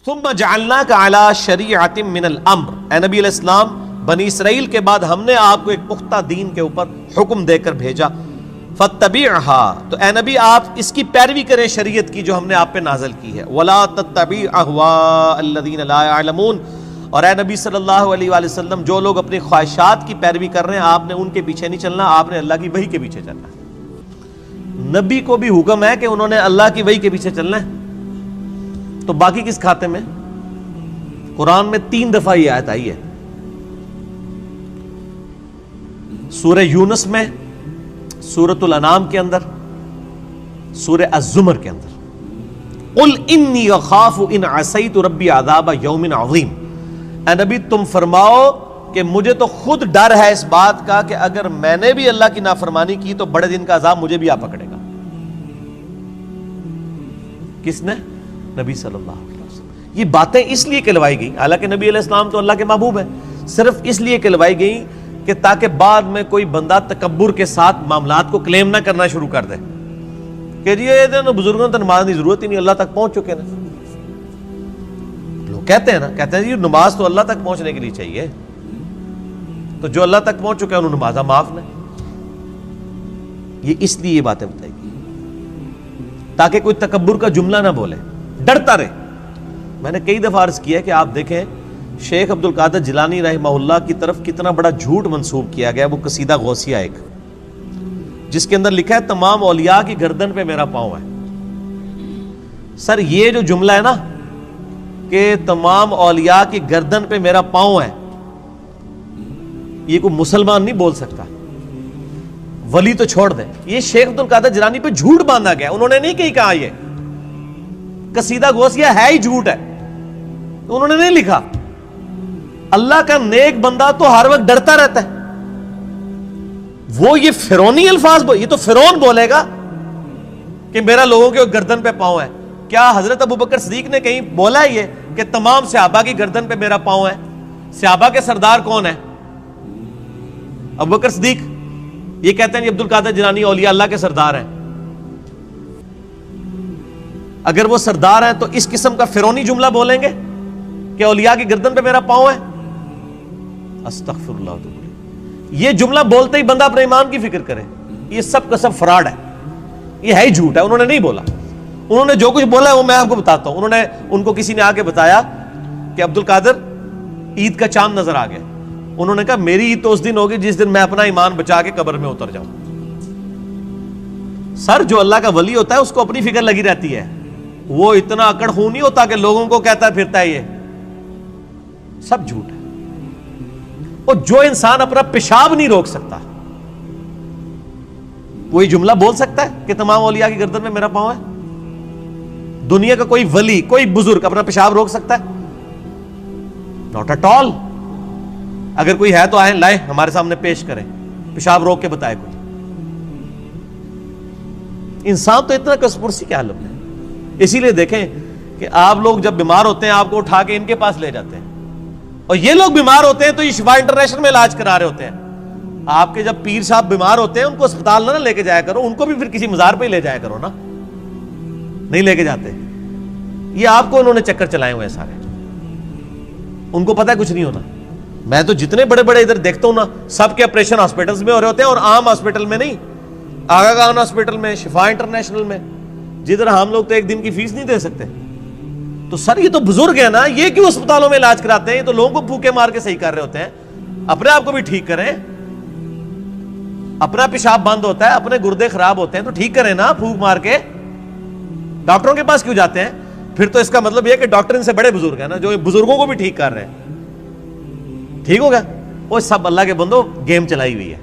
ثم جعلناک علی شریعۃ من الامر، اے نبی علیہ السلام بنی اسرائیل کے بعد ہم نے آپ کو ایک پختہ دین کے اوپر حکم دے کر بھیجا، فاتبعها، تو اے نبی آپ اس کی پیروی کریں شریعت کی جو ہم نے آپ پہ نازل کی ہے، ولا تتبع اهواء الذین لا يعلمون، اور اے نبی صلی اللہ علیہ وآلہ وسلم جو لوگ اپنی خواہشات کی پیروی کر رہے ہیں آپ نے ان کے پیچھے نہیں چلنا، آپ نے اللہ کی وحی کے پیچھے چلنا ہے۔ نبی کو بھی حکم ہے کہ انہوں نے اللہ کی وحی کے پیچھے چلنا ہے، تو باقی کس کھاتے میں؟ قرآن میں 3 دفعہ یہ آیت آئی ہے، سورہ یونس میں، سورۃ الانعام کے اندر، سورہ الزمر کے اندر۔ قل انی اخاف ان عصیت ربی عذاب یوم عظیم، اے نبی تم فرماؤ کہ مجھے تو خود ڈر ہے اس بات کا کہ اگر میں نے بھی اللہ کی نافرمانی کی تو بڑے دن کا عذاب مجھے بھی آ پکڑے گا۔ کس نے؟ نبی صلی اللہ علیہ وسلم۔ یہ باتیں اس لیے کہلوائی گئی، حالانکہ نبی علیہ السلام تو اللہ کے محبوب ہیں، صرف اس لیے کہلوائی گئی کہ تاکہ بعد میں کوئی بندہ تکبر کے ساتھ معاملات کو کلیم نہ کرنا شروع کر دے کہ جی یہ بزرگوں تو نماز کی ضرورت ہی نہیں، اللہ تک پہنچ چکے نا۔ لوگ کہتے ہیں نا، کہتے ہیں جی نماز تو اللہ تک پہنچنے کے لیے چاہیے، تو جو اللہ تک پہنچ چکے ہیں انہوں نمازہ معاف نہیں۔ یہ اس لیے یہ باتیں بتائی گئی تاکہ کوئی تکبر کا جملہ نہ بولے، ڈرتا رہے۔ میں نے کئی دفعہ عرض کیا کہ آپ دیکھیں شیخ عبد القادر جیلانی رحمہ اللہ کی طرف کتنا بڑا جھوٹ منسوب کیا گیا، وہ قصیدہ غوثیہ ایک، جس کے اندر لکھا ہے تمام اولیاء کی گردن پہ میرا پاؤں ہے۔ سر یہ جو جملہ ہے نا کہ تمام اولیاء کی گردن پہ میرا پاؤں ہے، یہ کوئی مسلمان نہیں بول سکتا، ولی تو چھوڑ دیں، یہ شیخ عبد القادر جیلانی پہ جھوٹ باندھا گیا، انہوں نے نہیں کہیں کہا، یہ قصیدہ غوثیہ ہے ہی جھوٹ ہے، انہوں نے نہیں لکھا۔ اللہ کا نیک بندہ تو ہر وقت ڈرتا رہتا ہے، وہ یہ فرعونی الفاظ یہ تو فرعون بولے گا کہ میرا لوگوں کے گردن پہ پاؤں ہے۔ کیا حضرت ابوبکر صدیق نے کہیں بولا ہے یہ کہ تمام صحابہ کی گردن پہ میرا پاؤں ہے؟ صحابہ کے سردار کون ہے؟ ابوبکر صدیق۔ یہ کہتے ہیں عبد القادر جیلانی اولیاء اللہ کے سردار ہیں۔ اگر وہ سردار ہیں تو اس قسم کا فرعونی جملہ بولیں گے کہ اولیاء کی گردن پہ میرا پاؤں ہے؟ استغفر اللہ۔ یہ جملہ بولتے ہی بندہ اپنے ایمان کی فکر کرے، یہ سب کا سب فراڈ ہے، یہ ہے ہی جھوٹ ہے، انہوں نے نہیں بولا۔ انہوں نے جو کچھ بولا ہے وہ میں آپ کو بتاتا ہوں۔ ان کو کسی نے آ کے بتایا کہ عبد القادر عید کا چاند نظر آ گیا، انہوں نے کہا میری عید تو اس دن ہوگی جس دن میں اپنا ایمان بچا کے قبر میں اتر جاؤں۔ سر جو اللہ کا ولی ہوتا ہے اس کو اپنی فکر لگی رہتی ہے، وہ اتنا اکڑ خون نہیں ہوتا کہ لوگوں کو کہتا پھرتا ہے، یہ سب جھوٹ ہے۔ اور جو انسان اپنا پیشاب نہیں روک سکتا وہی جملہ بول سکتا ہے کہ تمام اولیاء کی گردن میں میرا پاؤں ہے؟ دنیا کا کوئی ولی، کوئی بزرگ اپنا پیشاب روک سکتا ہے؟ Not at all. اگر کوئی ہے تو آئیں، لائیں، ہمارے سامنے پیش کریں، پیشاب روک کے بتائے کوئی۔ انسان تو اتنا کسپرسی کیا حالت ہے۔ اسی لیے دیکھیں کہ آپ لوگ جب بیمار ہوتے ہیں آپ کو اٹھا کے ان کے پاس لے جاتے ہیں، اور یہ لوگ بیمار ہوتے ہیں تو یہ شفا انٹرنیشنل میں علاج کرا رہے ہوتے ہیں۔ آپ کے جب پیر صاحب بیمار ہوتے ہیں ان کو اسپتال نہ لے کے جایا کرو، ان کو بھی پھر کسی مزار پہ ہی لے جایا کرو نا، نہیں لے کے جاتے۔ یہ آپ کو انہوں نے چکر چلائے ہوئے سارے، ان کو پتہ ہے کچھ نہیں ہونا۔ میں تو جتنے بڑے بڑے ادھر دیکھتا ہوں نا، سب کے آپریشن ہاسپٹلز میں ہو رہے ہوتے ہیں، اور عام ہاسپٹل میں نہیں، آغا خان ہاسپٹل میں، شفا انٹرنیشنل میں، جدھر ہم لوگ تو ایک دن کی فیس نہیں دے سکتے۔ تو سر یہ تو بزرگ ہیں نا، یہ کیوں اسپتالوں میں علاج کراتے ہیں؟ یہ تو لوگوں کو پھوکے مار کے صحیح کر رہے ہوتے ہیں۔ اپنے آپ کو بھی ٹھیک کریں، اپنا پیشاب بند ہوتا ہے، اپنے گردے خراب ہوتے ہیں تو ٹھیک کریں نا، پھوک مار کے۔ ڈاکٹروں کے پاس کیوں جاتے ہیں؟ پھر تو اس کا مطلب یہ کہ ڈاکٹر ان سے بڑے بزرگ ہیں نا، جو بزرگوں کو بھی ٹھیک کر رہے ہیں۔ ٹھیک ہوگا؟ وہ سب اللہ کے بندو گیم چلائی ہوئی ہے۔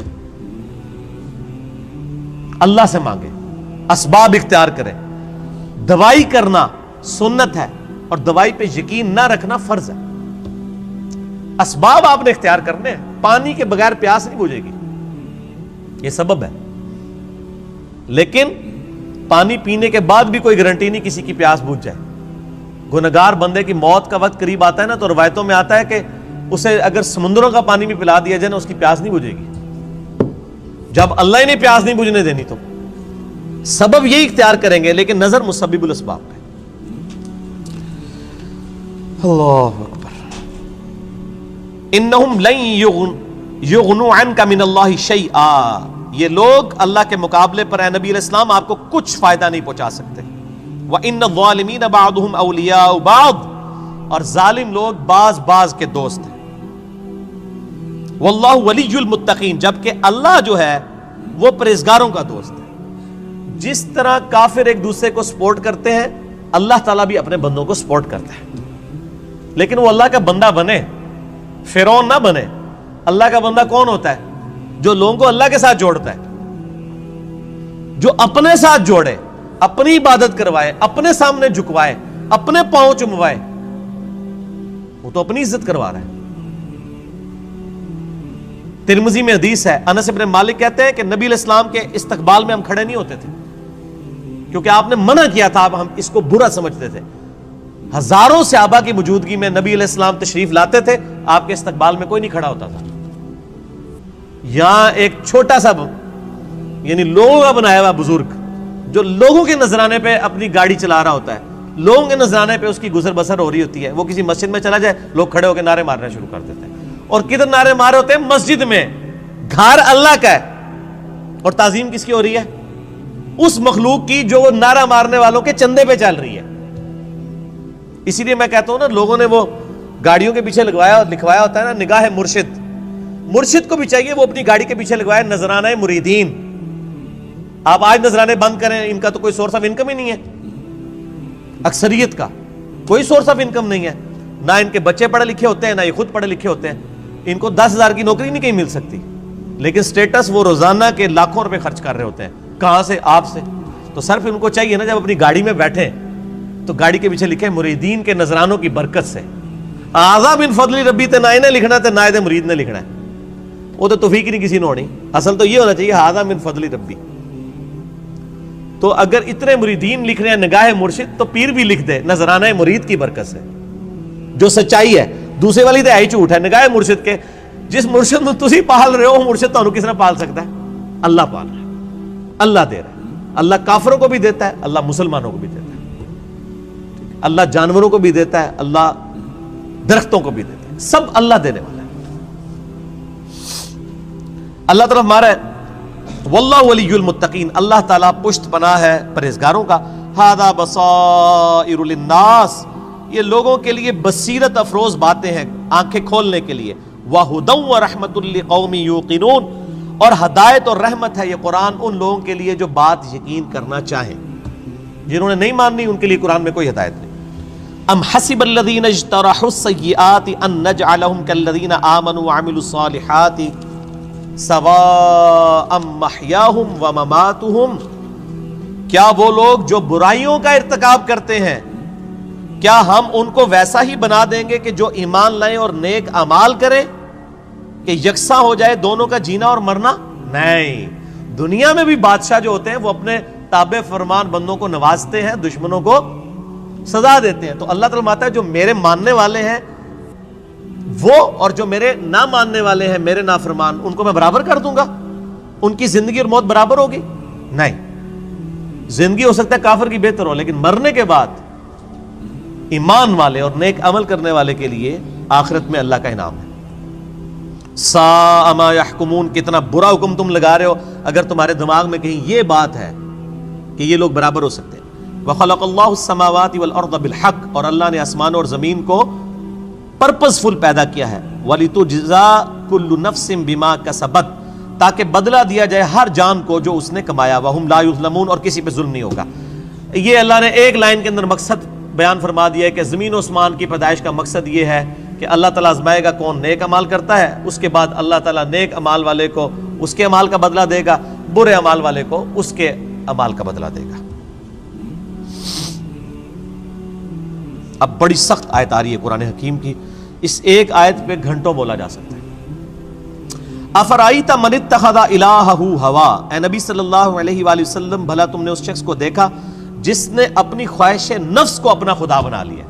اللہ سے مانگے، اسباب اختیار کریں۔ دوائی کرنا سنت ہے اور دوائی پہ یقین نہ رکھنا فرض ہے۔ اسباب آپ نے اختیار کرنے ہیں۔ پانی کے بغیر پیاس نہیں بجھے گی، یہ سبب ہے، لیکن پانی پینے کے بعد بھی کوئی گارنٹی نہیں کسی کی پیاس بجھ جائے۔ گنہگار بندے کی موت کا وقت قریب آتا ہے نا، تو روایتوں میں آتا ہے کہ اسے اگر سمندروں کا پانی بھی پلا دیا جائے نا، اس کی پیاس نہیں بجھے گی۔ جب اللہ ہی نے پیاس نہیں بجھنے دینی تو سبب یہی اختیار کریں گے، لیکن نظر مسبب الاسباب پہ۔ اللہ اکبر. انہم لن یغنوا عنک من اللہ شیئا، یہ لوگ اللہ کے مقابلے پر اے نبی علیہ السلام آپ کو کچھ فائدہ نہیں پہنچا سکتے. وَإِنَّ الظَّالِمِينَ بَعْضُهُمْ أَوْلِيَاءُ بَعْضٍ، اور ظالم لوگ بعض کے دوست ہیں. وَاللَّهُ وَلِيُّ الْمُتَّقِينَ، جبکہ اللہ جو ہے وہ پرہیزگاروں کا دوست ہے. جس طرح کافر ایک دوسرے کو سپورٹ کرتے ہیں، اللہ تعالیٰ بھی اپنے بندوں کو سپورٹ کرتا ہے. لیکن وہ اللہ کا بندہ بنے، فرعون نہ بنے. اللہ کا بندہ کون ہوتا ہے؟ جو لوگوں کو اللہ کے ساتھ جوڑتا ہے، جو اپنے ساتھ جوڑے، اپنی عبادت کروائے، اپنے سامنے جھکوائے، اپنے پاؤں چموائے. وہ تو اپنی عزت کروا رہا ہے. ترمذی میں حدیث ہے، انس بن مالک کہتے ہیں کہ نبی علیہ السلام کے استقبال میں ہم کھڑے نہیں ہوتے تھے، کیونکہ آپ نے منع کیا تھا. اب ہم اس کو برا سمجھتے تھے. ہزاروں صحابہ کی موجودگی میں نبی علیہ السلام تشریف لاتے تھے، آپ کے استقبال میں کوئی نہیں کھڑا ہوتا تھا. یہاں ایک چھوٹا سا یعنی لوگوں کا بنایا ہوا بزرگ جو لوگوں کے نذرانے پہ اپنی گاڑی چلا رہا ہوتا ہے، لوگوں کے نذرانے پہ اس کی گزر بسر ہو رہی ہوتی ہے، وہ کسی مسجد میں چلا جائے، لوگ کھڑے ہو کے نعرے مارنا شروع کر دیتے ہیں. اور کدھر نعرے مارے ہوتے ہیں؟ مسجد میں. گھر اللہ کا ہے اور تعظیم کس کی ہو رہی ہے؟ اس مخلوق کی جو وہ نعرہ مارنے والوں کے چندے پہ چل رہی ہے. اسی لیے میں کہتا ہوں نا، لوگوں نے وہ گاڑیوں کے پیچھے لکھوایا ہوتا ہے نا، نگاہ مرشد. مرشد کو بھی چاہیے وہ اپنی گاڑی کے پیچھے لگوائے نذرانہ مریدین. آپ آج نذرانے بند کریں، ان کا تو کوئی سورس آف انکم ہی نہیں ہے. اکثریت کا کوئی سورس آف انکم نہیں ہے. نہ ان کے بچے پڑھے لکھے ہوتے ہیں، نہ یہ خود پڑھے لکھے ہوتے ہیں. ان کو 10,000 کی نوکری نہیں کہیں مل سکتی، لیکن سٹیٹس وہ روزانہ کے لاکھوں روپے خرچ کر رہے ہوتے ہیں. کہاں سے؟ آپ سے. تو صرف ان کو چاہیے نا، جب اپنی گاڑی میں بیٹھیں تو گاڑی کے پیچھے لکھے مریدین کے نذرانوں کی برکت سے. آزا من فضل ربی تے نہ انہیں لکھنا تے نہ تے مرید نے لکھنا ہے. وہ تو توفیق نہیں کسی نے ہونی. اصل تو یہ ہونا چاہیے آزا من فضل ربی. تو اگر اتنے مریدین لکھ رہے ہیں نگاہ مرشد، تو پیر بھی لکھ دے نذرانہ مرید کی برکت سے، جو سچائی ہے. دوسرے والی تو ہے ہی جھوٹ ہے. نگاہ مرشد کے جس مرشد میں تسی پال رہے ہو، مرشد تو کس نے پال سکتا ہے؟ اللہ پال رہا ہے، اللہ دے رہا ہے. اللہ کافروں کو بھی دیتا ہے، اللہ مسلمانوں کو بھی دیتا ہے. اللہ جانوروں کو بھی دیتا ہے، اللہ درختوں کو بھی دیتا ہے. سب اللہ دینے والا ہے. اللہ طرف ہمارا ہے واللہ ولی المتقین، اللہ تعالیٰ پشت پناہ ہے پرہیزگاروں کا. ھذا بصائر للناس، یہ لوگوں کے لیے بصیرت افروز باتیں ہیں، آنکھیں کھولنے کے لیے. وَھدًى وَرَحْمَةٌ لِقَوْمٍ يُوقِنُونَ، اور ہدایت اور رحمت ہے یہ قرآن ان لوگوں کے لیے جو بات یقین کرنا چاہیں. جنہوں نے نہیں ماننی ان کے لیے قرآن میں کوئی ہدایت نہیں. ام حسب الذین اجترحوا السیئات ان نجعلهم كالذین آمنوا وعملوا الصالحات سواء محیاہم ومماتہم، کیا وہ لوگ جو برائیوں کا ارتکاب کرتے ہیں، کیا ہم ان کو ویسا ہی بنا دیں گے کہ جو ایمان لائیں اور نیک اعمال کریں، کہ یکساں ہو جائے دونوں کا جینا اور مرنا؟ نہیں. دنیا میں بھی بادشاہ جو ہوتے ہیں وہ اپنے تابع فرمان بندوں کو نوازتے ہیں، دشمنوں کو سزا دیتے ہیں. تو اللہ تعالیٰ ماتا ہے جو میرے ماننے والے ہیں وہ اور جو میرے نہ ماننے والے ہیں، میرے نافرمان، ان کو میں برابر کر دوں گا؟ ان کی زندگی اور موت برابر ہوگی؟ نہیں. زندگی ہو سکتا ہے کافر کی بہتر ہو، لیکن مرنے کے بعد ایمان والے اور نیک عمل کرنے والے کے لیے آخرت میں اللہ کا انعام ہے. ساء ما یحکمون، کتنا برا حکم تم لگا رہے ہو اگر تمہارے دماغ میں کہیں یہ بات ہے کہ یہ لوگ برابر ہو سکتے ہیں. وَخَلَقَ اللَّهُ السَّمَاوَاتِ وَالْأَرْضَ بِالْحَقِّ، اور اللہ نے آسمان اور زمین کو پرپز فل پیدا کیا ہے. وَلِتُجْزَىٰ كُلُّ نَفْسٍ بِمَا كَسَبَتْ، تاکہ بدلہ دیا جائے ہر جان کو جو اس نے کمایا. وَهُمْ لَا يُظْلَمُونَ، اور کسی پہ ظلم نہیں ہوگا. یہ اللہ نے ایک لائن کے اندر مقصد بیان فرما دیا ہے کہ زمین و آسمان کی پیدائش کا مقصد یہ ہے کہ اللہ تعالیٰ آزمائے گا کون نیک عمال کرتا ہے، اس کے بعد اللہ تعالیٰ نیک عمال والے کو اس کے عمال کا بدلہ دے گا، برے عمال والے کو اس کے عمال کا بدلہ دے گا. اب بڑی سخت آیت آ رہی ہے قرآن حکیم کی، اس ایک آیت پہ گھنٹوں بولا جا سکتا ہے. افرائیت من اتخذ الہہ ہوا، اے نبی صلی اللہ علیہ وآلہ وسلم بھلا تم نے اس شخص کو دیکھا جس نے اپنی خواہش نفس کو اپنا خدا بنا لیا.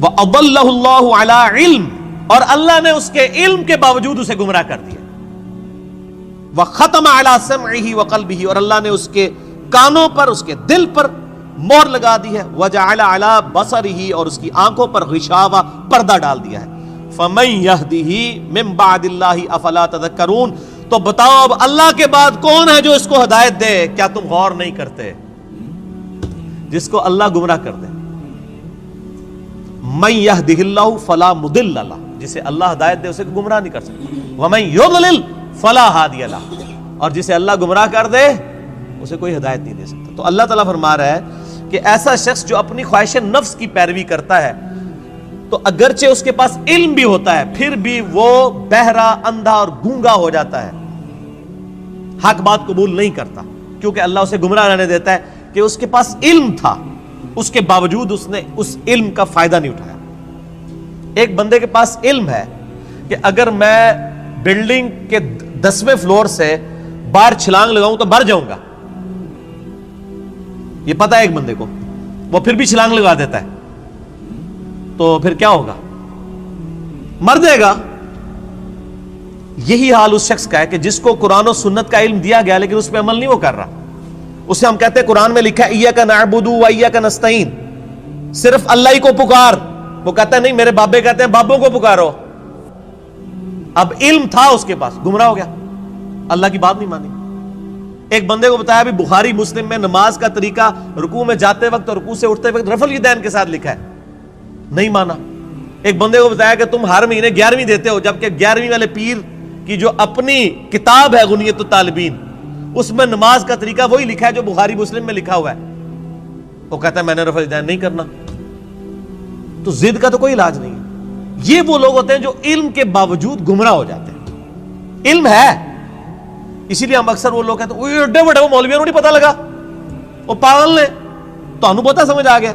وَأَضَلَّهُ اللَّهُ عَلَىٰ عِلْمٍ، اور اللہ نے اس کے علم کے باوجود اسے گمراہ کر دیا. وَخَتَمَ عَلَىٰ سَمْعِهِ وَقَلْبِهِ، اور اللہ نے اس کے کانوں پر اس کے دل پر مہر لگا دی ہے، وجعل علی بصرہ اور اس کی آنکھوں پر غشاوہ پردہ ڈال دیا ہے۔ فمن یہدہ من بعد اللہ افلا تذکرون، تو بتاؤ اب اللہ کے بعد کون ہے جو اس کو ہدایت دے؟ کیا تم غور نہیں کرتے؟ جس کو اللہ گمراہ کر دے، من یہدہ اللہ فلا مضل لہ، جسے اللہ ہدایت دے اسے گمراہ نہیں کر سکتا، ومن یضلل فلا ہادی لہ، اور جسے اللہ گمراہ کر دے اسے کوئی ہدایت نہیں دے سکتا۔ تو اللہ تعالیٰ فرما رہا ہے کہ ایسا شخص جو اپنی خواہش نفس کی پیروی کرتا ہے، تو اگرچہ اس کے پاس علم بھی ہوتا ہے پھر بھی وہ بہرا، اندھا اور گونگا ہو جاتا ہے، حق بات قبول نہیں کرتا، کیونکہ اللہ اسے گمراہ رہنے دیتا ہے کہ اس کے پاس علم تھا، اس کے باوجود اس نے اس علم کا فائدہ نہیں اٹھایا۔ ایک بندے کے پاس علم ہے کہ اگر میں بلڈنگ کے 10ویں فلور سے باہر چھلانگ لگاؤں تو مر جاؤں گا، یہ پتا ہے ایک بندے کو، وہ پھر بھی چھلانگ لگا دیتا ہے، تو پھر کیا ہوگا؟ مر جائے گا۔ یہی حال اس شخص کا ہے کہ جس کو قرآن و سنت کا علم دیا گیا لیکن اس پہ عمل نہیں وہ کر رہا، اسے ہم کہتے ہیں قرآن میں لکھا ہے ایاک نعبد و ایاک نستعین، صرف اللہ ہی کو پکار، وہ کہتا ہے نہیں، میرے بابے کہتے ہیں بابوں کو پکارو۔ اب علم تھا اس کے پاس، گمراہ ہو گیا، اللہ کی بات نہیں مانی۔ ایک بندے کو بتایا بھی بخاری مسلم میں نماز کا طریقہ رکوع میں جاتے وقت اور رکوع سے اٹھتے وقت رفع الیدین کے ساتھ لکھا ہے، نہیں مانا۔ ایک بندے کو بتایا کہ تم ہر مہینے 11ویں دیتے ہو، جبکہ 11ویں والے پیر کی جو اپنی کتاب ہے غنیت الطالبین، اس میں نماز کا طریقہ وہی لکھا ہے جو بخاری مسلم میں لکھا ہوا ہے، وہ کہتا ہے میں نے رفع الیدین نہیں کرنا۔ تو ضد کا تو کوئی علاج نہیں ہے۔ یہ وہ لوگ ہوتے ہیں جو علم کے باوجود گمراہ ہو جاتے ہیں۔ علم ہے، اسی لیے ہم اکثر وہ لوگ کہتے ہیں وہ ایڈے بڑے وہ مولویوں کو نہیں پتا لگا، وہ پاگل نے، تو ہم پتا سمجھ آ گیا۔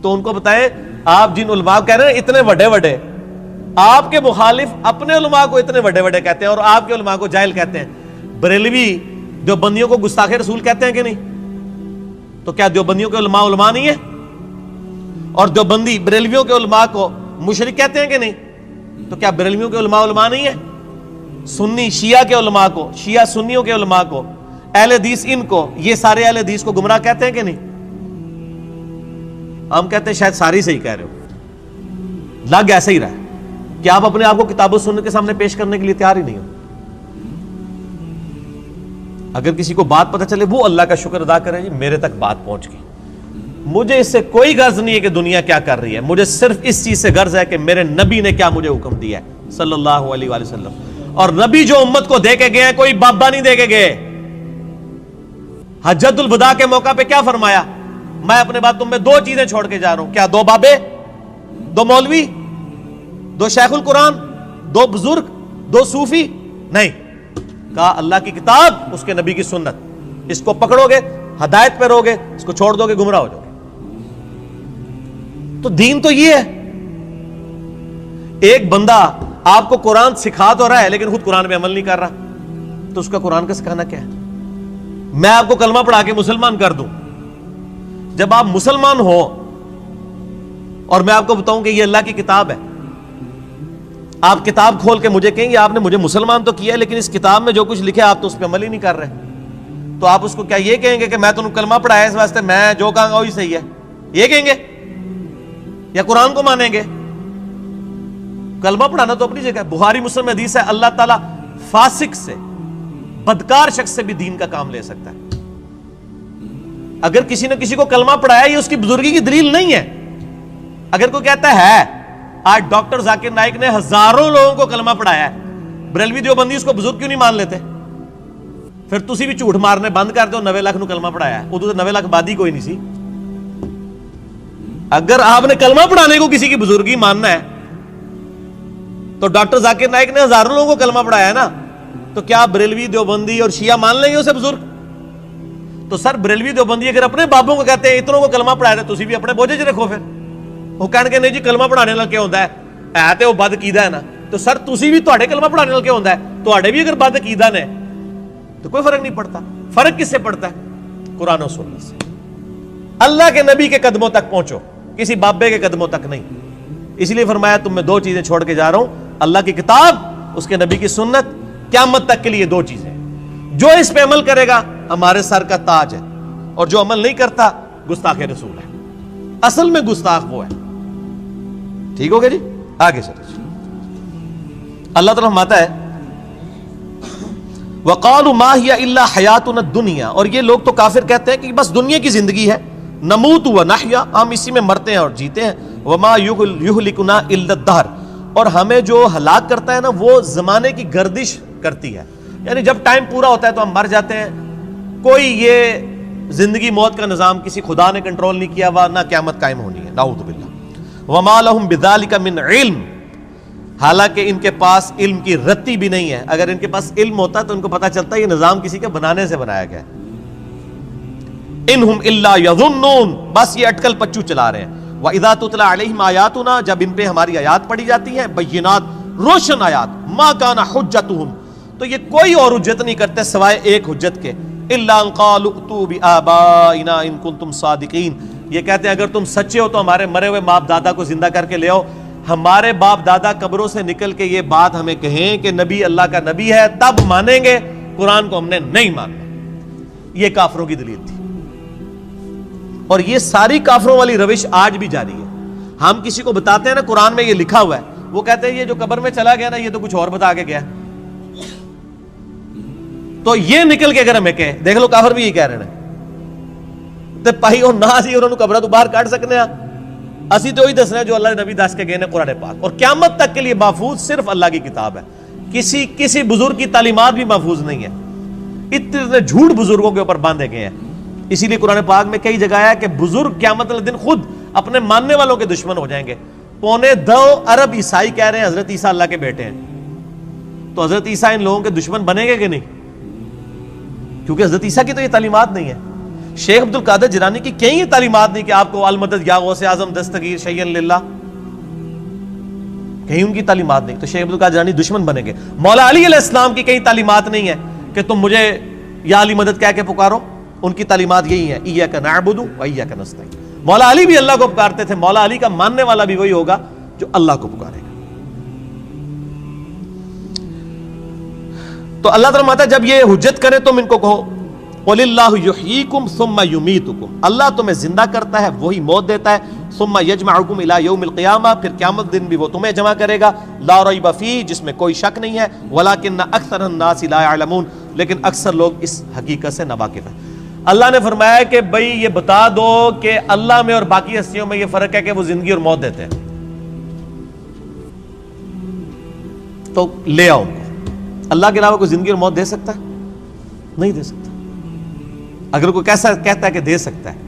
تو ان کو بتائیں، آپ جن علماء کہہ رہے ہیں اتنے بڑے بڑے، آپ کے مخالف اپنے علماء کو اتنے بڑے بڑے کہتے ہیں اور آپ کے علماء کو جاہل کہتے ہیں۔ بریلوی دیوبندیوں کو گستاخ رسول کہتے ہیں کہ نہیں؟ تو کیا دیوبندیوں کے علماء علماء نہیں ہیں؟ اور دیوبندی بریلویوں کے علماء کو مشرک کہتے ہیں کہ نہیں؟ تو کیا بریلویوں کے علماء علماء نہیں ہیں؟ سنی شیعہ کے علماء کو، شیعہ سنیوں کے علماء کو، اہل حدیث ان کو، یہ سارے اہل حدیث کو گمراہ کہتے ہیں کہ نہیں؟ ہم کہتے ہیں شاید ساری صحیح کہہ رہے ہو، لگ ایسا ہی رہا ہے کہ آپ اپنے آپ کو کتاب و سنت کے سامنے پیش کرنے کے لیے تیار ہی نہیں ہو۔ اگر کسی کو بات پتہ چلے وہ اللہ کا شکر ادا کرے، جی میرے تک بات پہنچ گئی، مجھے اس سے کوئی غرض نہیں ہے کہ دنیا کیا کر رہی ہے، مجھے صرف اس چیز سے غرض ہے کہ میرے نبی نے کیا مجھے حکم دیا ہے صلی اللہ علیہ وآلہ وسلم۔ اور نبی جو امت کو دے کے گئے ہیں کوئی بابا نہیں دے کے گئے۔ حجۃ الوداع کے موقع پہ کیا فرمایا؟ میں اپنے بعد تم میں 2 چیزیں چھوڑ کے جا رہا ہوں، کیا 2 بابے، 2 مولوی، 2 شیخ القرآن، 2 بزرگ، 2 صوفی؟ نہیں، کہا اللہ کی کتاب، اس کے نبی کی سنت، اس کو پکڑو گے ہدایت پہ رہو گے، اس کو چھوڑ دو گے گمراہ ہو جاؤ گے۔ تو دین تو یہ ہے۔ ایک بندہ آپ کو قرآن سکھا تو رہا ہے لیکن خود قرآن پہ عمل نہیں کر رہا، تو اس کا قرآن کا سکھانا کیا ہے؟ میں آپ کو کلمہ پڑھا کے مسلمان کر دوں، جب آپ مسلمان ہو اور میں آپ کو بتاؤں کہ یہ اللہ کی کتاب ہے، آپ کتاب کھول کے مجھے کہیں گے آپ نے مجھے مسلمان تو کیا ہے لیکن اس کتاب میں جو کچھ لکھا آپ تو اس پہ عمل ہی نہیں کر رہے، تو آپ اس کو کیا یہ کہیں گے کہ میں تمہیں کلمہ پڑھایا اس واسطے میں جو کہوں گا وہی صحیح ہے، یہ کہیں گے یا قرآن کو مانیں گے؟ کلمہ پڑھانا تو اپنی جگہ ہے، بخاری مسلم حدیث ہے اللہ تعالیٰ فاسق سے، بدکار شخص سے بھی دین کا کام لے سکتا ہے۔ اگر کسی نے کسی کو کلمہ پڑھایا یہ اس کی بزرگی کی دلیل نہیں ہے۔ اگر کوئی کہتا ہے آج ڈاکٹر ذاکر نائک نے ہزاروں لوگوں کو کلمہ پڑھایا ہے، بریلوی دیوبندی اس کو بزرگ کیوں نہیں مان لیتے؟ پھر تسی بھی جھوٹ مارنے بند کر دو، 90 لاکھ نو کلمہ پڑھایا ہے، ادو تو 90 لاکھ بادی کوئی نہیں سی۔ اگر آپ نے کلمہ پڑھانے کو کسی کی بزرگی ماننا ہے تو ڈاکٹر ذاکر نائک نے ہزاروں لوگوں کو کلمہ پڑھایا ہے نا، تو کیا بریلوی دیوبندی اور شیعہ مان لیں گے اسے بزرگ؟ تو سر بریلوی دیوبندی اگر اپنے بابوں کو کہتے ہیں اتنوں کو کلمہ پڑھایا تھے، تسی بھی اپنے بوجھے چ رکھو، پھر وہ کہنے کے نہیں جی کلمہ پڑھانے نال کیا ہوتا ہے تے وہ بد عقیدہ ہے نا، تو سر تسی بھی تواڈے کلمہ پڑھانے نال کیا ہوتا ہے، تواڈے بھی اگر بد عقیدہ نے تو کوئی فرق نہیں پڑتا۔ فرق کس سے پڑتا ہے؟ قرآن و سنت سے۔ اللہ کے نبی کے قدموں تک پہنچو، کسی بابے کے قدموں تک نہیں۔ اس لیے فرمایا تم میں 2 چیزیں چھوڑ کے جا رہا ہوں، اللہ کی کتاب، اس کے نبی کی سنت، قیامت تک کے لیے 2 چیزیں، جو اس پہ عمل کرے گا ہمارے سر کا تاج ہے، اور جو عمل نہیں کرتا گستاخ رسول ہے۔ اصل میں گستاخ وہ ہے۔ ٹھیک ہو گیا جی، آگے چلیں۔ اللہ تعالیٰ فرماتا ہے وَقَالُوا مَا هِيَ إِلَّا حَيَاتُنَا الدُّنْيَا، اور یہ لوگ تو کافر کہتے ہیں کہ بس دنیا کی زندگی ہے، نموت ونحیا، ہم اسی میں مرتے ہیں اور جیتے ہیں، وَمَا يُهْلِكُنَا إِلَّا الدَّهْرُ، اور ہمیں جو ہلاک کرتا ہے نا وہ زمانے کی گردش کرتی ہے، یعنی جب ٹائم پورا ہوتا ہے تو ہم مر جاتے ہیں۔ کوئی یہ زندگی موت کا نظام کسی خدا نے کنٹرول نہیں کیا ہوا، نہ قیامت قائم ہونی ہے، نعوذ باللہ۔ وَمَا لَهُم بِذَلِكَ مِنْ عِلْمٍ، حالانکہ ان کے پاس علم کی رتی بھی نہیں ہے۔ اگر ان کے پاس علم ہوتا تو ان کو پتا چلتا یہ نظام کسی کے بنانے سے بنایا گیا ہے۔ اِنْهُمْ إِلَّا يَظُنُّونَ، بس یہ اٹکل پچو چلا رہے ہیں۔ وَإِذَا تُتْلَى عَلَيْهِمْ آيَاتُنَا، جب ان پہ ہماری آیات پڑھی جاتی ہیں، بینات، روشن آیات، مَا كَانَ حُجَّتُهُمْ، تو یہ کوئی اور حجت نہیں کرتے سوائے ایک حجت کے، إِلَّا أَنْ قَالُوا ائْتُوا بِآبَائِنَا إِن كُنتُمْ صَادِقِينَ، یہ کہتے ہیں اگر تم سچے ہو تو ہمارے مرے ہوئے باپ دادا کو زندہ کر کے لے آؤ۔ ہمارے باپ دادا قبروں سے نکل کے یہ بات ہمیں کہیں کہ نبی اللہ کا نبی ہے، تب مانیں گے، قرآن کو ہم نے نہیں ماننا۔ یہ کافروں کی دلیل تھی، اور یہ ساری کافروں والی روش آج بھی جاری ہے۔ ہم کسی کو بتاتے ہیں نا قرآن میں یہ لکھا ہوا ہے، وہ کہتے ہیں یہ جو قبر میں چلا گیا نا یہ تو کچھ اور بتا کے گیا، تو یہ نکل کے اگر ہمیں کہے، دیکھ لو کافر بھی یہی کہہ رہے ہیں تے پائی اور نہ سی انہوں نے قبرہ تو باہر کاٹ سکنے ہیں، اسی تو وہی دسنا ہے جو اللہ نبی دس کے گئے نے قرآن پاک، اور قیامت تک کے لیے محفوظ صرف اللہ کی کتاب ہے، کسی بزرگ کی تعلیمات بھی محفوظ نہیں ہے۔ اتنے جھوٹ بزرگوں کے اوپر باندھے گئے ہیں، اسی لیے قرآن پاک میں کئی جگہ ہے کہ بزرگ قیامت والے دن خود اپنے ماننے والوں کے دشمن ہو جائیں گے۔ 2.25 ارب عیسائی کہہ رہے ہیں حضرت عیسیٰ اللہ کے بیٹے ہیں، تو حضرت عیسیٰ ان لوگوں کے دشمن بنیں گے کہ نہیں؟ کیونکہ حضرت عیسیٰ کی تو یہ تعلیمات نہیں ہے۔ شیخ عبد القادر جیلانی کی کہیں یہ تعلیمات نہیں کہ آپ کو المدد یا غوث اعظم دستگیر شیئن للہ، کہیں ان کی تعلیمات نہیں، تو شیخ عبد القادر جیلانی دشمن بنیں گے۔ مولا علی علیہ السلام کی کہیں تعلیمات نہیں ہے کہ تم مجھے یا علی مدد کہہ کے پکارو، ان کی تعلیمات یہی ہے ایاک نعبد و ایاک نستعین۔ مولا علی بھی اللہ کو پکارتے تھے، مولا علی کا ماننے والا بھی وہی ہوگا جو اللہ کو پکارے گا۔ تو اللہ تعالیٰ ہے جب یہ حجت کرے تم ان کو کہو قُلِ اللَّهُ يُحْيِيكُمْ ثُمَّ يُمِيتُكُمْ، اللہ تمہیں زندہ کرتا ہے وہی موت دیتا ہے، ثُمَّ يَجْمَعُكُمْ إِلَى يَوْمِ الْقِيَامَةِ، پھر قیامت دن بھی وہ تمہیں جمع کرے گا، لا ریب فیہ، جس میں کوئی شک نہیں ہے، وَلَكِنَّ أَكْثَرَ النَّاسِ لَا يَعْلَمُونَ، لیکن اکثر لوگ اس حقیقت سے ناواقف ہیں۔ اللہ نے فرمایا کہ بھئی یہ بتا دو کہ اللہ میں اور باقی ہستیوں میں یہ فرق ہے کہ وہ زندگی اور موت دیتے ہیں، تو لے آؤ ان کو۔ اللہ کے علاوہ کوئی زندگی اور موت دے سکتا ہے؟ نہیں دے سکتا۔ اگر کوئی کیسا کہتا ہے کہ دے سکتا ہے،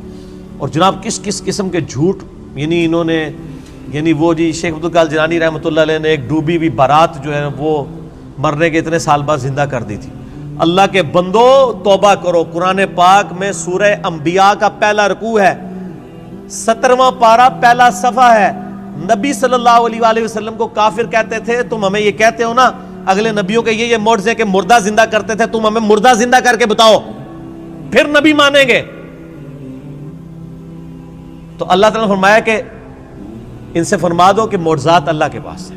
اور جناب کس کس قسم کے جھوٹ، یعنی انہوں نے، یعنی وہ جی شیخ عبد القادر جیلانی رحمۃ اللہ علیہ نے ایک ڈوبی ہوئی بارات جو ہے وہ مرنے کے اتنے سال بعد زندہ کر دی تھی۔ اللہ کے بندو توبہ کرو، قرآن پاک میں سورہ انبیاء کا پہلا رکوع ہے، 17واں پارہ پہلا صفحہ ہے۔ نبی صلی اللہ علیہ وآلہ وسلم کو کافر کہتے تھے، تم ہمیں یہ کہتے ہو نا اگلے نبیوں کے یہ معجزے کہ مردہ زندہ کرتے تھے، تم ہمیں مردہ زندہ کر کے بتاؤ پھر نبی مانیں گے۔ تو اللہ تعالیٰ نے فرمایا کہ ان سے فرما دو کہ معجزات اللہ کے پاس ہے،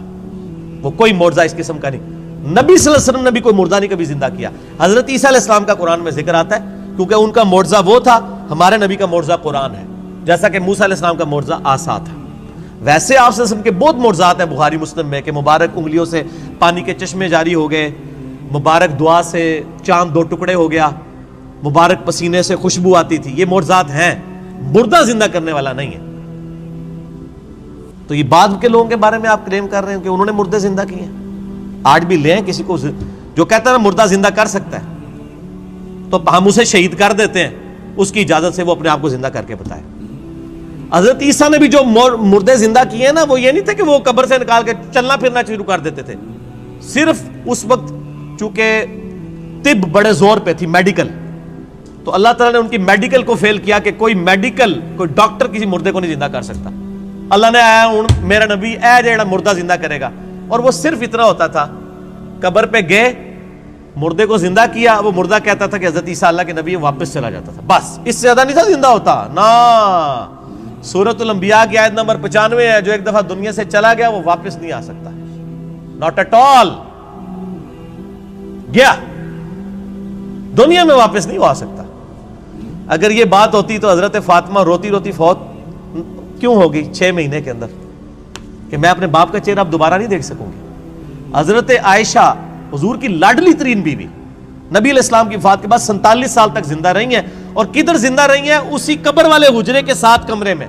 وہ کوئی معجزہ اس قسم کا نہیں۔ نبی صلی اللہ علیہ وسلم نے بھی کوئی مردہ نہیں کبھی زندہ کیا۔ حضرت عیسیٰ علیہ السلام کا قرآن میں ذکر آتا ہے کیونکہ ان کا معجزہ وہ تھا، ہمارے نبی کا معجزہ قرآن ہے، جیسا کہ موسیٰ علیہ السلام کا معجزہ عصا تھا۔ ویسے آپ صلی اللہ علیہ وسلم کے بہت معجزات ہیں بخاری مسلم میں کہ مبارک انگلیوں سے پانی کے چشمے جاری ہو گئے، مبارک دعا سے چاند 2 ٹکڑے ہو گیا، مبارک پسینے سے خوشبو آتی تھی، یہ معجزات ہیں، مردہ زندہ کرنے والا نہیں ہے۔ تو یہ بعد کے لوگوں کے بارے میں آپ کلیم کر رہے ہیں کہ انہوں نے مردے زندہ کیے ہیں؟ آج بھی لیں کسی کو جو کہتا ہے نا مردہ زندہ کر سکتا ہے تو ہم اسے شہید کر دیتے ہیں، اس کی اجازت سے وہ اپنے آپ کو زندہ کر کے بتائے۔ حضرت عیسیٰ نے بھی جو مردے زندہ کیے ہیں نا، وہ یہ نہیں تھے کہ وہ قبر سے نکال کے چلنا پھرنا شروع کر دیتے تھے، صرف اس وقت چونکہ طب بڑے زور پہ تھی، میڈیکل، تو اللہ تعالیٰ نے ان کی میڈیکل کو فیل کیا کہ کوئی ڈاکٹر کسی مردے کو نہیں زندہ کر سکتا۔ اللہ نے آیا ہوں میرا نبی اے جیڑا مردہ زندہ کرے گا، اور وہ صرف اتنا ہوتا تھا، قبر پہ گئے مردے کو زندہ کیا، وہ مردہ کہتا تھا کہ حضرت عیسیٰ اللہ کے نبی، واپس چلا جاتا تھا، بس اس سے زیادہ نہیں تھا زندہ ہوتا نا۔ سورۃ الانبیاء کی آیت نمبر 95 ہے، جو ایک دفعہ دنیا سے چلا گیا وہ واپس نہیں آ سکتا، ناٹ ایٹ آل، گیا۔ دنیا میں واپس نہیں آ سکتا. اگر یہ بات ہوتی تو حضرت فاطمہ روتی روتی فوت کیوں ہوگی 6 مہینے کے اندر کہ میں اپنے باپ کا چہرہ اب دوبارہ نہیں دیکھ سکوں گی. حضرت عائشہ حضور کی لاڈلی ترین بیوی نبی علیہ السلام کی وفات کے بعد 47 سال تک زندہ رہی ہیں, اور کدھر زندہ رہی ہیں؟ اسی قبر والے حجرے کے 7 کمرے میں.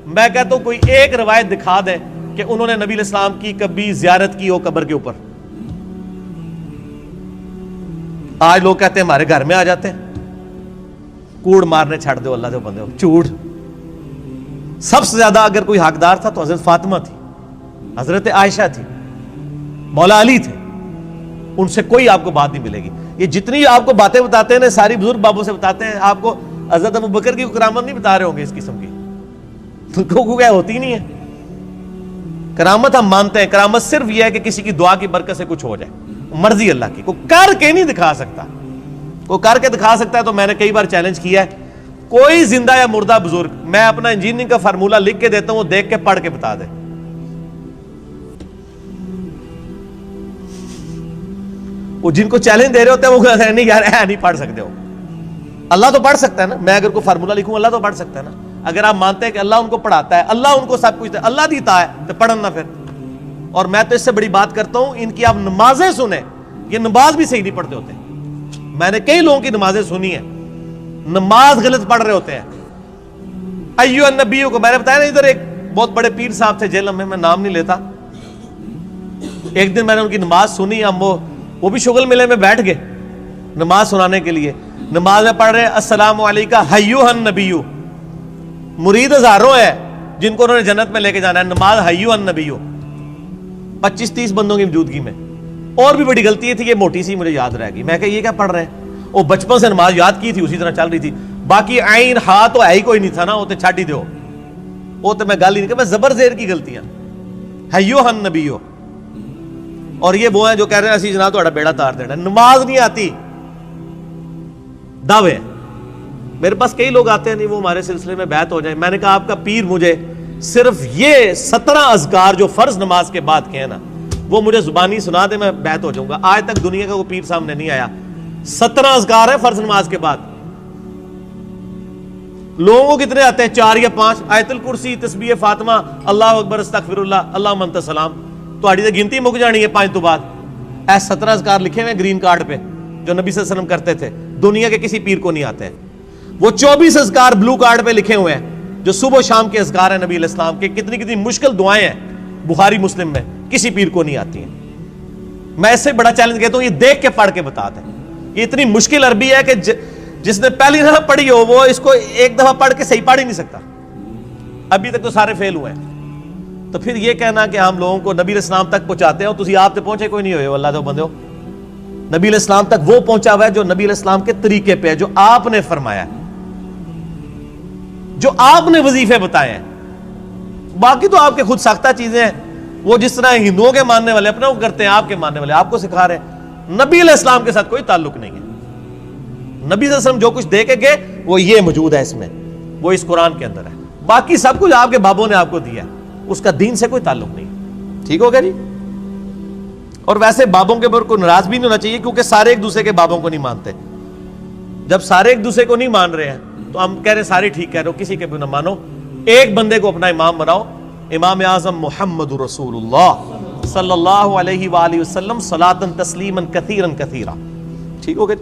میں کہتا ہوں کوئی ایک روایت دکھا دے کہ انہوں نے نبی علیہ السلام کی کبھی زیارت کی ہو قبر کے اوپر. آج لوگ کہتے ہیں ہمارے گھر میں آ جاتے ہیں, کوڑ مارنے چھڑ دو اللہ دے بندے ہو, چوڑ. سب سے زیادہ اگر کوئی حقدار تھا تو حضرت فاطمہ تھی, حضرت عائشہ تھی, مولا علی تھے. ان سے کوئی آپ کو بات نہیں ملے گی. یہ جتنی آپ کو باتیں بتاتے ہیں نا ساری بزرگ بابوں سے بتاتے ہیں, آپ کو حضرت ابوبکر کی کرامت نہیں بتا رہے ہوں گے اس قسم کی, تو کیا ہوتی نہیں ہے کرامت. ہم مانتے ہیں کرامت صرف یہ ہے کہ کسی کی دعا کی برکت سے کچھ ہو جائے, مرضی اللہ کی. کوئی کر کے نہیں دکھا سکتا, کوئی کر کے دکھا سکتا ہے تو میں نے کئی بار چیلنج کیا ہے, کوئی زندہ یا مردہ بزرگ میں اپنا انجینئرنگ کا فارمولہ لکھ کے دیتا ہوں, وہ دیکھ کے پڑھ کے بتا دے. وہ جن کو چیلنج دے رہے ہوتے ہیں وہ کہتے ہیں نہیں یار نہیں پڑھ سکتے ہو. اللہ تو پڑھ سکتا ہے نا, میں اگر کوئی فارمولہ لکھوں اللہ تو پڑھ سکتا ہے نا. اگر آپ مانتے ہیں کہ اللہ ان کو پڑھاتا ہے, اللہ ان کو سب کچھ دے, اللہ دیتا ہے, تو پڑھن نہ پھر. اور میں تو اس سے بڑی بات کرتا ہوں, ان کی آپ نمازیں سنیں, یہ نماز بھی صحیح نہیں پڑھتے ہوتے. میں نے کئی لوگوں کی نمازیں سنی ہیں, نماز غلط پڑھ رہے ہوتے ہیں. ایو النبیوں کو میں نے بتایا نا, ادھر ایک بہت بڑے پیر صاحب تھے جیل میں نام نہیں لیتا. ایک دن میں نے ان کی نماز سنی, ہم وہ بھی شغل ملے میں بیٹھ گئے نماز سنانے کے لیے. نماز میں پڑھ رہے السلام علیکہ ایھا النبیو. مرید ہزاروں ہے جن کو انہوں نے جنت میں لے کے جانا ہے, نماز ایھا النبیو 25-30 بندوں کی موجودگی میں. اور بھی بڑی غلطی تھی, یہ موٹی سی مجھے یاد رہ گئی. میں کہ یہ کیا پڑھ رہے ہیں, وہ بچپن سے نماز یاد کی تھی اسی طرح چل رہی تھی, باقی عین ہا تو ہے ہی کوئی نہیں تھا نا, وہ تو چھڈ ہی دو, وہ تو میں گل ہی نہیں کہ میں زبر زیر کی غلطیاں. ایھا النبیو. اور یہ وہ ہیں جو کہہ رہے ہیں اسی جناب تہاڈا بیڑا تار دینا, نماز نہیں آتی, دعوے. میرے پاس کئی لوگ آتے ہیں نہیں وہ ہمارے سلسلے میں بیعت ہو جائیں. میں نے کہا آپ کا پیر مجھے صرف یہ 17 اذکار جو فرض نماز کے بعد کے ہیں نا وہ مجھے زبانی سنا دے, میں بیعت ہو جاؤں گا. آج تک دنیا کا کوئی پیر سامنے نہیں آیا. 17 اذکار ہیں فرض نماز کے بعد. لوگوں کو کتنے آتے ہیں, 4 یا 5. آیت الکرسی, تسبیح فاطمہ, اللہ اکبر, استغفر اللہ, اللہم انت السلام. تہاڈی تے گنتی مک جانی ہے 5 تو بعد. اے 17 اذکار لکھے ہوئے گرین کارڈ پہ جو نبی صلی اللہ علیہ وسلم کرتے تھے, دنیا کے کسی پیر کو نہیں آتے. وہ 24 اذکار بلو کارڈ پہ لکھے ہوئے ہیں جو صبح و شام کے اذکار ہیں نبی علیہ السلام کے. کتنی کتنی مشکل دعائیں ہیں بخاری مسلم میں, کسی پیر کو نہیں آتی ہیں. میں اس سے بڑا چیلنج کہتا ہوں یہ دیکھ کے پڑھ کے بتا دیں. یہ اتنی مشکل عربی ہے کہ جس نے پہلی دفعہ پڑھی ہو وہ اس کو ایک دفعہ پڑھ کے صحیح پڑھ ہی نہیں سکتا. ابھی تک تو سارے فیل ہوئے ہیں. تو پھر یہ کہنا کہ ہم لوگوں کو نبی علیہ السلام تک پہنچاتے ہو, تسی آپ تک پہنچے کوئی نہیں ہوئے اللہ دے بندے ہو. نبی علیہ السلام تک وہ پہنچا ہوا ہے جو نبی علیہ السلام کے طریقے پہ ہے, جو آپ نے فرمایا ہے, جو آپ نے وظیفے بتائے ہیں. باقی تو آپ کے خود ساختہ چیزیں ہیں, وہ جس طرح ہندوؤں کے ماننے والے اپنا وہ کرتے ہیں, آپ کے ماننے والے آپ کو سکھا رہے ہیں. نبی علیہ السلام کے ساتھ کوئی تعلق نہیں ہے. نبی صلی اللہ علیہ وسلم جو کچھ دے کے گئے وہ یہ موجود ہے اس میں, وہ اس قرآن کے اندر ہے. باقی سب کچھ آپ کے بابوں نے آپ کو دیا, اس کا دین سے کوئی تعلق نہیں. ٹھیک ہو گیا جی. اور ویسے بابوں کے اوپر کوئی ناراض بھی نہیں ہونا چاہیے, کیونکہ سارے ایک دوسرے کے بابوں کو نہیں مانتے. جب سارے ایک دوسرے کو نہیں مان رہے ہیں تو ہم کہہ رہے ہیں سارے ٹھیک کہہ رہے ہو, کسی کے بھی نہ مانو, ایک بندے کو اپنا امام بناؤ. امام اعظم محمد رسول اللہ صلی اللہ علیہ وآلہ وسلم صلاۃ تسلیما کثیرا کثیرا. ٹھیک ہو گیا.